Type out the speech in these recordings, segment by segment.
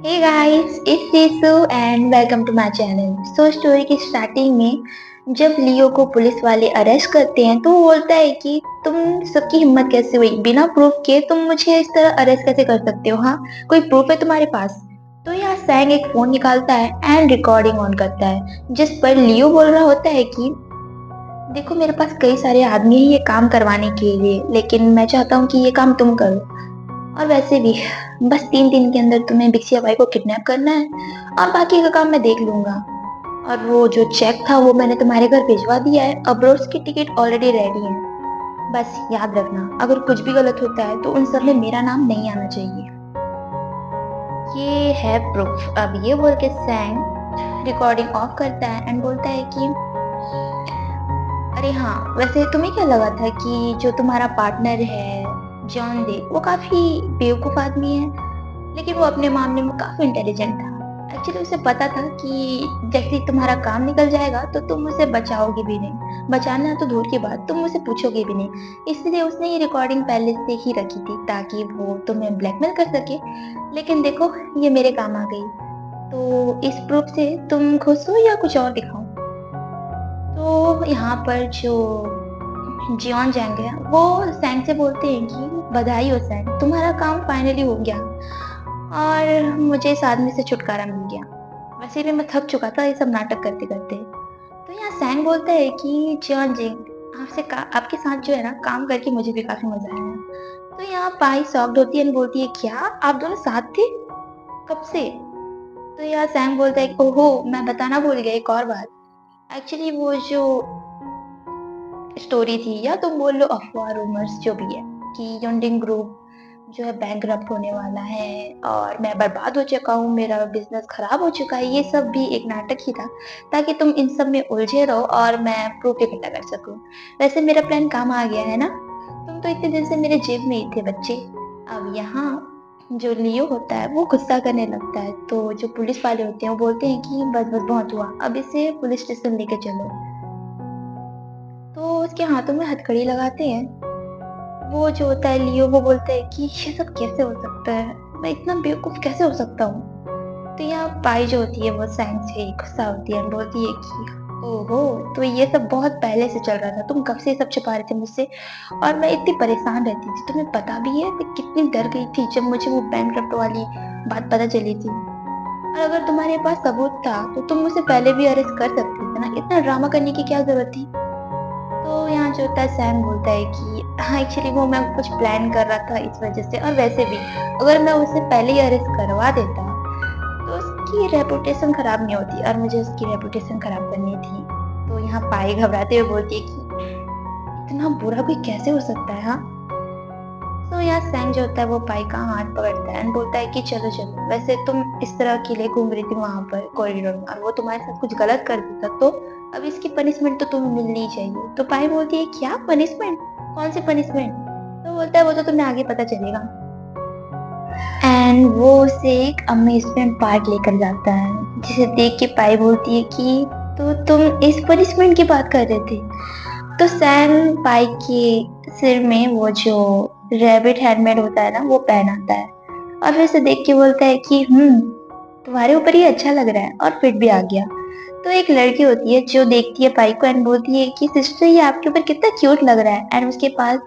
Hey guys, it's Risu and welcome to my channel. Story की starting में जब लियो को पुलिस वाले अरेस्ट करते हैं तो वो बोलता है कि तुम सबकी हिम्मत कैसे हुई बिना प्रूफ के तुम मुझे इस तरह अरेस्ट कैसे कर सकते हो। हाँ, कोई प्रूफ है तुम्हारे पास? तो यहाँ सैंग एक फोन निकालता है एंड रिकॉर्डिंग ऑन करता है जिस पर लियो बोल रहा होता है कि देखो, मेरे पास कई सारे आदमी हैं ये काम करवाने के लिए, लेकिन मैं चाहता हूँ कि ये काम तुम करो। और वैसे भी बस 3 दिन के अंदर तुम्हें बिक्सिया बाई को किडनैप करना है और बाकी का काम मैं देख लूंगा। और वो जो चेक था वो मैंने तुम्हारे घर भिजवा दिया है, अब्रोड की टिकट ऑलरेडी रेडी है। बस याद रखना, अगर कुछ भी गलत होता है तो उन सब में मेरा नाम नहीं आना चाहिए। ये है प्रूफ। अब ये बोल के सैंग रिकॉर्डिंग ऑफ करता है एंड बोलता है कि अरे हाँ, वैसे तुम्हें क्या लगा था कि जो तुम्हारा पार्टनर है जॉन डे वो काफी बेवकूफ आदमी है, लेकिन वो अपने मामले में काफी इंटेलिजेंट था। एक्चुअली उसे पता था कि जैसे ही तुम्हारा काम निकल जाएगा तो तुम उसे बचाओगे भी नहीं, बचाना तो दूर की बात तुम उसे पूछोगे भी नहीं। इसलिए उसने ये रिकॉर्डिंग पहले से ही रखी थी ताकि वो तुम्हें ब्लैकमेल कर सके। लेकिन देखो, ये मेरे काम आ गई। तो इस प्रूफ से तुम खुश हो या कुछ और दिखाऊं? तो यहाँ पर जो जियोन जैंग है वो सैंग से बोलते हैं कि बधाई हो सैंग, तुम्हारा काम फाइनली हो गया और मुझे इस आदमी से छुटकारा मिल गया। वैसे भी मैं थक चुका था ये सब नाटक करते करते। तो यहाँ सैंग बोलता है कि जियोन जिंग, आपके साथ जो है ना काम करके मुझे भी काफी मजा आया। तो यहाँ पाई सॉफ्ट होती है और बोलती है क्या आप दोनों साथ थे, कब से? तो यहाँ सैंग बोलता है कि ओहो, मैं बताना भूल गया एक और बात। एक्चुअली वो जो स्टोरी थी या तुम बोल लो अफवाह रूमर्स जो भी है कि युनडिंग ग्रुप जो है बैंकरप्ट होने वाला है और मैं बर्बाद हो चुका हूँ, मेरा बिजनेस खराब हो चुका है, ये सब भी एक नाटक ही था ताकि तुम इन सब में उलझे रहो और मैं प्रूफ इकट्ठा कर सकूं। वैसे मेरा प्लान काम आ गया है ना, तुम तो इतने दिन से मेरे जेब में ही थे बच्चे। अब यहाँ जो लियो होता है वो गुस्सा करने लगता है, तो जो पुलिस वाले होते हैं वो बोलते हैं कि बस बस बहुत हुआ, अब इसे पुलिस स्टेशन लेके चलो। तो उसके हाथों में हथकड़ी लगाते हैं। वो जो होता है लियो वो बोलता है कि ये सब कैसे हो सकता है, मैं इतना बेवकूफ कैसे हो सकता हूँ। तो यहाँ पाई जो होती है वो सैंग से गुस्सा होती है और बोलती है कि ओहो, तो ये सब बहुत पहले से चल रहा था, तुम कब से ये सब छुपा रहे थे मुझसे और मैं इतनी परेशान रहती थी, तुम्हें पता भी है मैं कितनी डर गई थी जब मुझे वो बैंकरप्ट वाली बात पता चली थी। और अगर तुम्हारे पास सबूत था तो तुम मुझे पहले भी अरेस्ट कर सकते थे ना, इतना ड्रामा करने की क्या जरूरत थी। तो यहाँ जो होता है सैम बोलता है कि हाँ, एक्चुअली वो मैं कुछ प्लान कर रहा था इस वजह से, और वैसे भी अगर मैं उसे पहले ही अरेस्ट करवा देता तो उसकी रेपुटेशन खराब नहीं होती और मुझे उसकी रेपुटेशन खराब करनी थी। तो यहाँ पाई घबराते हुए बोलती है कि इतना बुरा कोई कैसे हो सकता है। हाँ, तो यहाँ सैंग जो होता है वो पाई का हाथ पकड़ता है और बोलता है कि चलो चलो, वैसे तुम इस तरह अकेले घूम रही थी वहां पर कॉरिडोर में और वो तुम्हारे साथ कुछ गलत कर देता तो अब इसकी पनिशमेंट तो तुम्हें मिलनी ही चाहिए। तो पाई बोलती है क्या पनिशमेंट, कौन सी पनिशमेंट? तो बोलता है वो तो तुम्हें आगे पता चलेगा। एंड वो उसे एक अम्यूजमेंट पार्क लेकर जाता है जिसे देख के पाई बोलती है कि तो तुम इस पनिशमेंट की बात कर रहे थे। तो सैम पाई के सिर में वो जो रैबिट हैंडमेड होता है ना वो पहनाता है और फिर से देख के बोलता है कि तुम्हारे ऊपर ये अच्छा लग रहा है और फिट भी आ गया। तो एक लड़की होती है जो देखती है पाई को एंड बोलती है कि सिस्टर ये आपके ऊपर कितना क्यूट लग रहा है, एंड उसके पास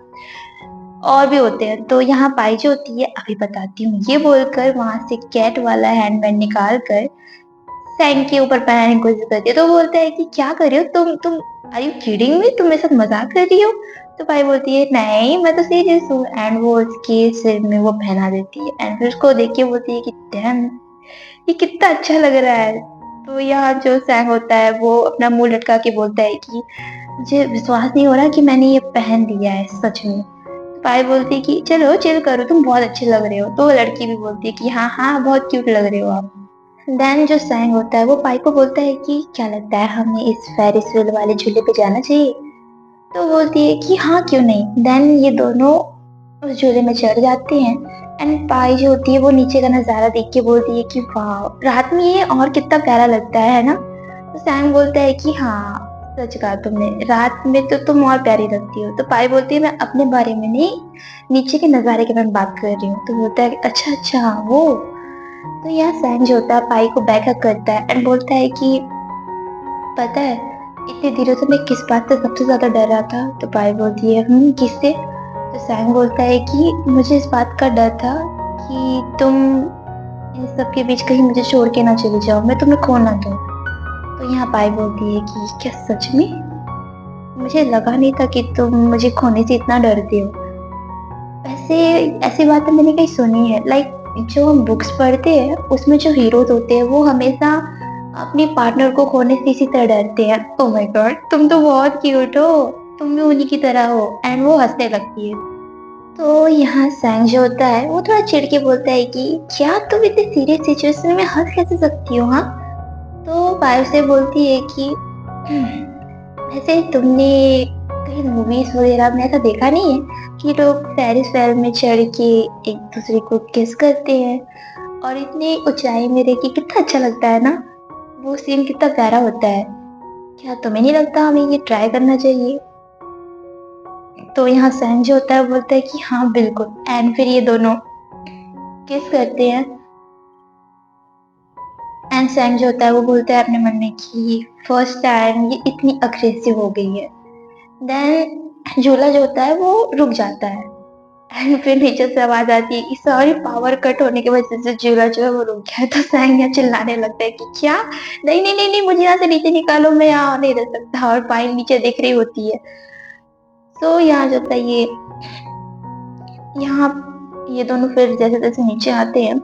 और भी होते हैं। तो यहाँ पाई जो होती है अभी बताती हूँ ये बोलकर वहां से कैट वाला हैंडबैंड निकाल कर सैंग के ऊपर पहनाने की कोशिश करती है। तो वो बोलता है कि क्या कर रही हो तुम आर यू किडिंग मी, तुम मेरे साथ मजाक कर रही हो? तो भाई बोलती है नहीं मैं तो सीरियस हूँ, एंड वो उसके सिर में वो पहना देती है एंड फिर उसको देख के बोलती है कि डैम, ये कितना अच्छा लग रहा है। तो यहाँ जो सैंग होता है वो अपना मुंह लटका के बोलता है कि मुझे विश्वास नहीं हो रहा कि मैंने ये पहन लिया है सच में। पाई बोलती है कि चलो चिल करो, तुम बहुत अच्छे लग रहे हो। तो वो लड़की भी बोलती है कि हाँ हाँ बहुत क्यूट लग रहे हो आप। देन जो सैंग होता है वो पाई को बोलता है कि क्या लगता है हमें इस फेरिस व्हील वाले झूले पे जाना चाहिए? तो बोलती है कि हाँ क्यों नहीं। देन ये दोनों उस झूले में चढ़ जाते हैं एंड पाई जो होती है वो नीचे का नजारा देख के बोलती है कि वाह, रात में ये और कितना प्यारा लगता है ना। तो सैंग बोलता है कि हाँ, सच कहा तुमने, रात में तो तुम और प्यारी लगती हो। तो पाई बोलती है मैं अपने बारे में नहीं, नीचे के नजारे के बारे में बात कर रही हूँ। तो बोलता है अच्छा अच्छा वो। तो यहाँ सैंग जो होता है पाई को बैकअप करता है एंड बोलता है कि पता है इतने दिनों से मैं किस बात से सबसे ज्यादा डर रहा था? तो पाई बोलती है किससे? तो सैंग बोलता है कि मुझे इस बात का डर था कि तुम इन सब के बीच कहीं मुझे छोड़ के ना चले जाओ, मैं तुम्हें खो ना दूं। तो यहाँ पाई बोलती है कि क्या सच में? मुझे लगा नहीं था कि तुम मुझे खोने से इतना डरते हो। वैसे ऐसी बातें मैंने कहीं सुनी है, लाइक जो हम बुक्स पढ़ते हैं उसमें जो हीरोज होते हैं वो हमेशा अपने पार्टनर को खोने से इसी तरह डरते हैं। ओह माय गॉड, तुम तो बहुत क्यूट हो, तुम भी उन्हीं की तरह हो। एंड वो हंसने लगती है। तो यहाँ सैंग जो होता है वो थोड़ा चिढ़ के बोलता है कि क्या तुम इतनी सीरियस सिचुएशन में हंस कैसे सकती हो? हाँ, तो पायल से बोलती है कि वैसे तुमने कहीं मूवीज वगैरह में ऐसा देखा नहीं है कि लोग फेरिस वेल में चढ़ के एक दूसरे को किस करते हैं और इतनी ऊंचाई में रह के कितना अच्छा लगता है ना? वो सीन कितना प्यारा होता है। क्या तुम्हें नहीं लगता हमें ये ट्राई करना चाहिए? तो यहाँ सैन जो होता है बोलता है कि हाँ बिल्कुल। एंड फिर ये दोनों किस करते हैं एंड सैंग जो होता है वो बोलता है अपने मन में कि फर्स्ट टाइम ये इतनी अग्रेसिव हो गई है। देन झूला जो होता है वो रुक जाता है एंड फिर नीचे से आवाज आती है कि सॉरी, पावर कट होने की वजह से झूला जो है वो रुक गया है। तो सैंग यहाँ चिल्लाने लगता है कि क्या? नहीं नहीं नहीं नहीं, मुझे यहाँ से नीचे निकालो, मैं यहाँ नहीं रह सकता। और पायल नीचे देख रही होती है। तो यहाँ जो होता है यहाँ ये दोनों फिर जैसे तैसे नीचे आते हैं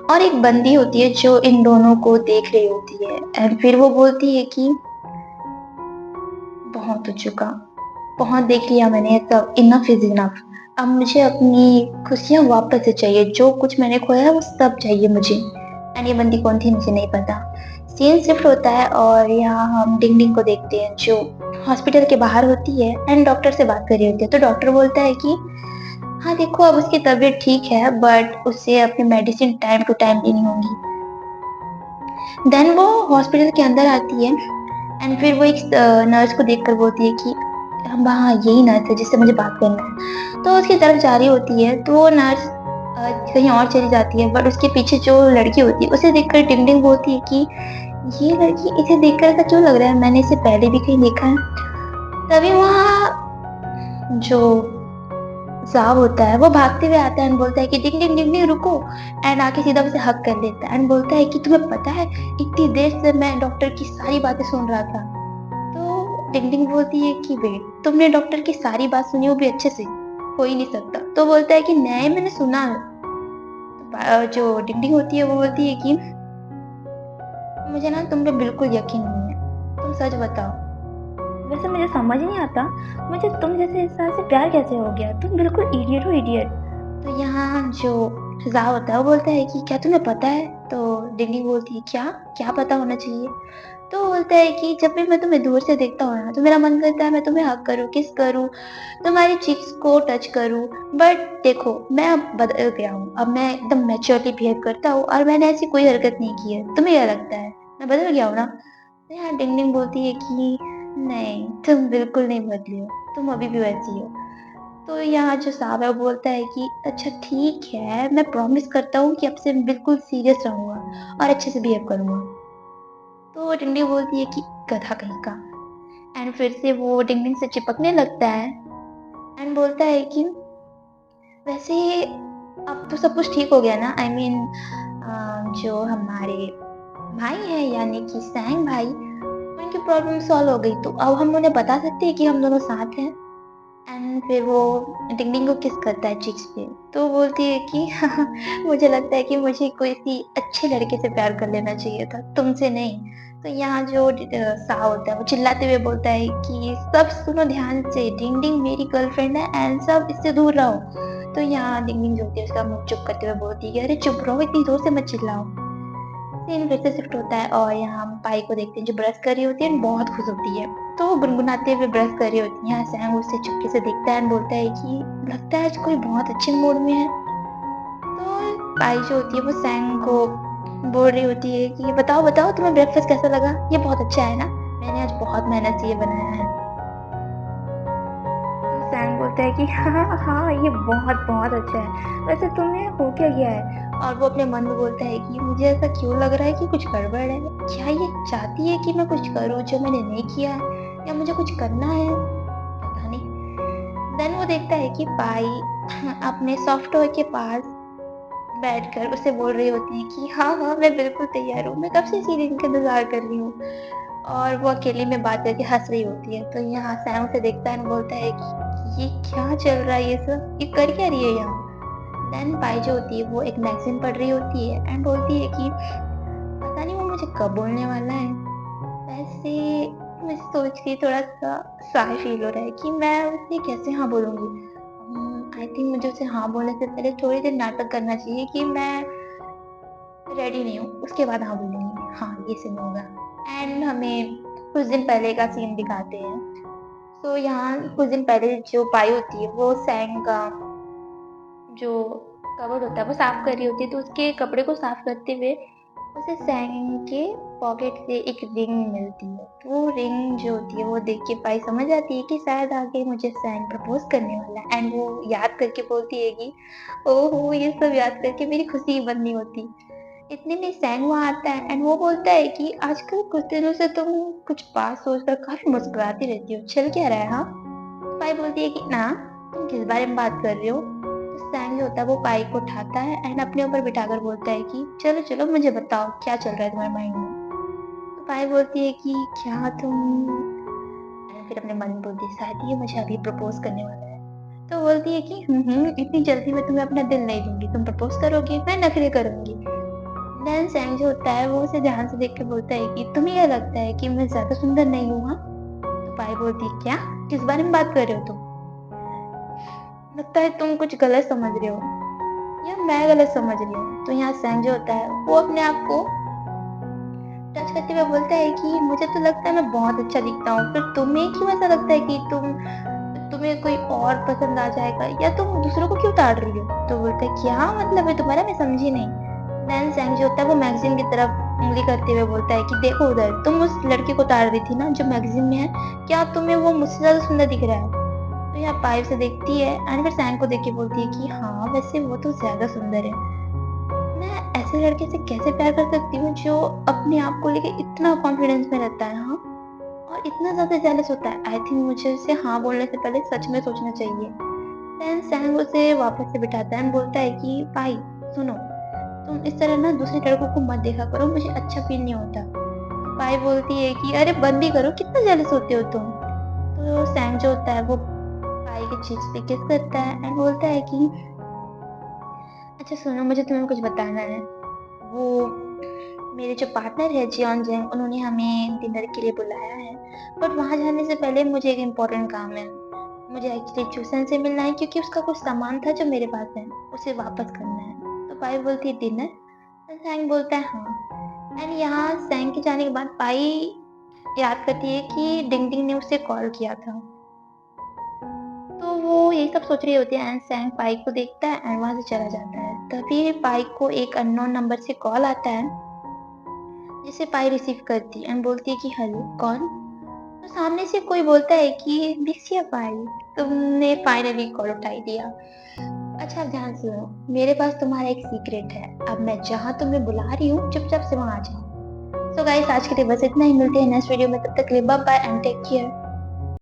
और एक बंदी होती है जो इन दोनों को देख रही होती है एंड फिर वो बोलती है कि बहुत हो चुका, बहुत देख लिया मैंने, सब इनफ इज इनफ। अब मुझे अपनी खुशियां वापस से चाहिए, जो कुछ मैंने खोया है वो सब चाहिए मुझे। एंड ये बंदी कौन थी मुझे नहीं पता। सीन शिफ्ट होता है और यहाँ हम डिंग डिंग को देखते हैं जो हॉस्पिटल के बाहर होती है एंड डॉक्टर से बात कर रही होती है। तो डॉक्टर बोलता है कि हाँ देखो, अब उसकी तबीयत ठीक है बट उसे अपनी मेडिसिन टाइम टू टाइम लेनी होगी। देन वो हॉस्पिटल के अंदर आती है एंड फिर वो एक नर्स को देखकर बोलती है कि हाँ यही नर्स है जिससे मुझे बात करना है। तो उसकी तरफ जा रही होती है तो वो नर्स कहीं और चली जाती है बट उसके पीछे जो लड़की होती है उसे देखकर टिंग टिंग बोलती है कि ये लड़की, इसे देखकर ऐसा क्यों लग रहा है, मैंने इसे पहले भी कहीं देखा है। तभी वहाँ जो साहब होता है वो भागते हुए आता है एंड बोलता है कि डिंग डिंग डिंग रुको। एंड आके सीधा उसे हक कर लेता है एंड बोलता है कि तुम्हें पता है इतनी देर से मैं डॉक्टर की सारी बातें सुन रहा था। तो डिंग डिंग बोलती है कि वेट, तुमने डॉक्टर की सारी बात सुनी, वो भी अच्छे से? हो ही नहीं सकता। तो बोलता है कि नहीं, मैंने सुना। तो जो डिंग डिंग होती है वो बोलती है कि मुझे ना तुम पे बिल्कुल यकीन नहीं है, तुम सच बताओ। वैसे मुझे समझ ही नहीं आता, मुझे तुम जैसे इंसान से प्यार कैसे हो गया? तुम बिल्कुल इडियट हो, इडियट। तो यहाँ जो फिजा होता है वो बोलता है कि क्या तुम्हें पता है? तो डिंगी बोलती है क्या? क्या पता होना चाहिए? तो वो बोलता है कि जब भी मैं तुम्हें दूर से देखता हूँ ना तो मेरा मन करता है मैं तुम्हें हग करूँ, किस करूँ, तुम्हारी चीक्स को टच करूँ। बट देखो, मैं अब बदल गया हूँ, अब मैं एकदम मैच्योरली बिहेव करता हूँ और मैंने ऐसी कोई हरकत नहीं की है। तुम्हें क्या लगता है मैं बदल गया हूँ ना? तो यहाँ डिंग डिंग बोलती है कि नहीं, तुम बिल्कुल नहीं बदली हो, तुम अभी भी वैसी हो। तो यहाँ जो साहब है वो बोलता है कि अच्छा ठीक है, मैं प्रॉमिस करता हूँ कि अब से बिल्कुल सीरियस रहूंगा और अच्छे से बिहेव करूंगा। तो डिंग बोलती है कि गधा कहीं का। एंड फिर से वो डिंग डिंग से चिपकने लगता है एंड बोलता है कि वैसे अब तो सब कुछ ठीक हो गया ना? आई मीन जो हमारे भाई है यानी कि सैंग भाई, उनकी प्रॉब्लम सॉल्व हो गई, तो अब हम उन्हें बता सकते हैं कि हम दोनों साथ हैं। एंड फिर वो डिंगडिंग को किस करता है चीक्स पे। तो बोलती है कि मुझे लगता है कि मुझे कोई सी अच्छे लड़के से प्यार कर लेना चाहिए था, तुमसे नहीं। तो यहाँ जो सा होता है वो चिल्लाते हुए बोलता है कि सब सुनो ध्यान से, डिंगडिंग मेरी गर्लफ्रेंड है एंड सब इससे दूर रहो। तो यहाँ डिंगडिंग जो होती है उसका मुंह चुप करते हुए बोलती है कि अरे चुप रहो, इतनी जोर से मत चिल्लाओ। सीन फिर से शिफ्ट होता है और यहाँ हम पाई को देखते हैं जो ब्रश कर रही होती है, बहुत खुश होती है। तो वो गुनगुनाते हुए ब्रश कर रही होती है। यहाँ सैम उससे चुपके से देखता है और बोलता है कि लगता है आज कोई बहुत अच्छे मूड में है। तो पाई जो होती है वो सैम को बोल रही होती है कि बताओ बताओ, तुम्हें ब्रेकफास्ट कैसा लगा? ये बहुत अच्छा है ना, मैंने आज बहुत मेहनत से ये बनाया है। तो सैम बोलता बोलता है कि हाँ, हाँ, ये बहुत अच्छा है। वैसे तुम्हें हो क्या गया है? और वो अपने मन में बोलता है कि मुझे ऐसा क्यों लग रहा है कि कुछ गड़बड़ है? क्या ये चाहती है कि मैं कुछ करूँ जो मैंने नहीं किया है या मुझे कुछ करना है? पता नहीं। देन वो देखता है कि पाई अपने सॉफ्ट टॉय के पास बैठकर उसे बोल रही होती है कि हाँ, हाँ, मैं बिल्कुल तैयार हूँ। मैं कब से इसी दिन का इंतज़ार कर रही हूँ। और वो अकेले में बात करके हँस रही होती है। तो यहाँ सैम उसे देखता है और बोलता है कि ये क्या चल रहा है ये सब? ये कर क्या रही है यहाँ? देन पाई जो होती है वो एक मैगज़ीन पढ़ रही होती है एंड बोलती है कि पता नहीं वो मुझे कब बोलने वाला है। वैसे मैं सोच के थोड़ा-सा शाय फ़ील हो रहा है कि मैं उसे कैसे हाँ बोलूँगी? आई थिंक मुझे उसे हाँ बोलने से पहले थोड़ी देर नाटक करना चाहिए कि मैं रेडी नहीं हूँ, उसके बाद हाँ बोलूँगी। हाँ, ये सीन होगा। एंड हमें कुछ दिन पहले का सीन दिखाते हैं। तो यहाँ कुछ दिन पहले जो पाई होती है वो सैंग का जो कबर्ड होता है वो साफ कर रही होती है, तो उसके कपड़े को साफ करते हुए उसे सैंग के पॉकेट से एक रिंग मिलती है। तो वो रिंग जो होती है वो देख के पाई समझ जाती है कि शायद आगे मुझे सैंग प्रपोज़ करने वाला है एंड वो याद करके बोलती है कि ओहो! ये सब याद करके मेरी खुशी ही बंद नहीं होती। इतने में सैंग वहाँ आता है एंड वो बोलता है कि आजकल कुछ दिनों से तुम कुछ बात सोचकर काफ़ी मुस्कुराती रहती हो, चल क्या रहा है हाँ? तो पाई बोलती है कि ना, तुम किस बारे में बात कर रहे हो? तो सैंग जो होता है वो पाई को उठाता है एंड अपने ऊपर बिठाकर बोलता है कि चलो, चलो मुझे बताओ क्या चल रहा है तुम्हारे माइंड में? तो पाई बोलती है कि क्या तुम एंड फिर अपने मन में बोलती है शायद ये मुझे अभी प्रपोज़ करने वाला है। तो बोलती है कि इतनी जल्दी मैं तुम्हें अपना दिल नहीं दूँगी, तुम प्रपोज़ करोगी, मैं नखरे करूँगी। देन सैंग जो होता है वो उसे ध्यान से देख के बोलता है कि तुम्हें क्या लगता है कि मैं ज़्यादा सुंदर नहीं हूँ हाँ? तो पाई बोलती है क्या? किस बारे में बात कर रहे हो तुम? लगता है तुम कुछ गलत समझ रहे हो या मैं गलत समझ रही हूँ। तो यहाँ सैंग जो होता है वो अपने आप को टच करते हुए बोलता है कि मुझे तो लगता है मैं बहुत अच्छा दिखता हूँ, फिर तुम्हें क्यों ऐसा लगता है कि तुम्हें कोई और पसंद आ जाएगा या तुम दूसरों को क्यों ताड़ रही हो? तो बोलता है क्या मतलब है तुम्हारा? मैं समझी नहीं। देन सैंग जो होता है वो मैगज़ीन की तरफ उँगली करते हुए बोलता है कि देखो उधर, तुम उस लड़के को ताड़ रही थी ना जो मैगज़ीन में है, क्या तुम्हें वो मुझसे ज़्यादा सुंदर दिख रहा है? तो यहाँ पायल उसे देखती है एंड फिर सैंग को देख के बोलती है कि हाँ, वैसे वो तो ज़्यादा सुंदर है। मैं ऐसे लड़के से कैसे प्यार कर सकती हूँ जो अपने आप को लेके इतना कॉन्फिडेंस में रहता है, हाँ? और इतना ज़्यादा जेलस होता है। आई थिंक मुझे उसे हाँ बोलने से पहले सच में सोचना चाहिए। देन सैंग उसे वापस से बिठाता है एंड बोलता है कि भाई सुनो, तुम इस तरह ना दूसरे लड़कों को मत देखा करो, मुझे अच्छा फ़ील नहीं होता। तो पाई बोलती है कि अरे बंद भी करो, कितना जेलस होते हो तुम? तो सैंग जो होता है वो पाई के चीक्स पे किस करता है एंड बोलता है कि अच्छा सुनो, मुझे तुम्हें कुछ बताना है। वो मेरे जो पार्टनर है जियोन जंग, उन्होंने हमें डिनर के लिए बुलाया है, बट वहाँ जाने से पहले मुझे एक इम्पोर्टेंट काम है। मुझे एक्चुअली चूसन से मिलना है क्योंकि उसका कुछ सामान था जो मेरे पास है, उसे वापस करना है। तो पाई बोलती है डिनर? तो सैंग बोलता है हाँ। एंड यहाँ सैंग के जाने के बाद पाई याद करती है कि डिंग डिंग ने उसे कॉल किया था। तो वो यही सब सोच रही होती है एंड सैंग पाई को देखता है एंड वहाँ से चला जाता है। तभी पाई को एक अननोन नंबर से कॉल आता है, जिसे पाई रिसीव करती है एंड बोलती है कि हेलो कौन? तो सामने से कोई बोलता है कि मिसिया पाई, तुमने फाइनली कॉल उठा ही लिया। अच्छा अब ध्यान से सुनो, मेरे पास तुम्हारा एक सीक्रेट है। अब मैं जहाँ तुम्हें बुला रही हूँ चुपचाप से वहाँ आ जाओ। सो गाइस आज के लिए बस इतना ही, मिलते हैं नेक्स्ट वीडियो में, तब तक के लिए bye bye and take care.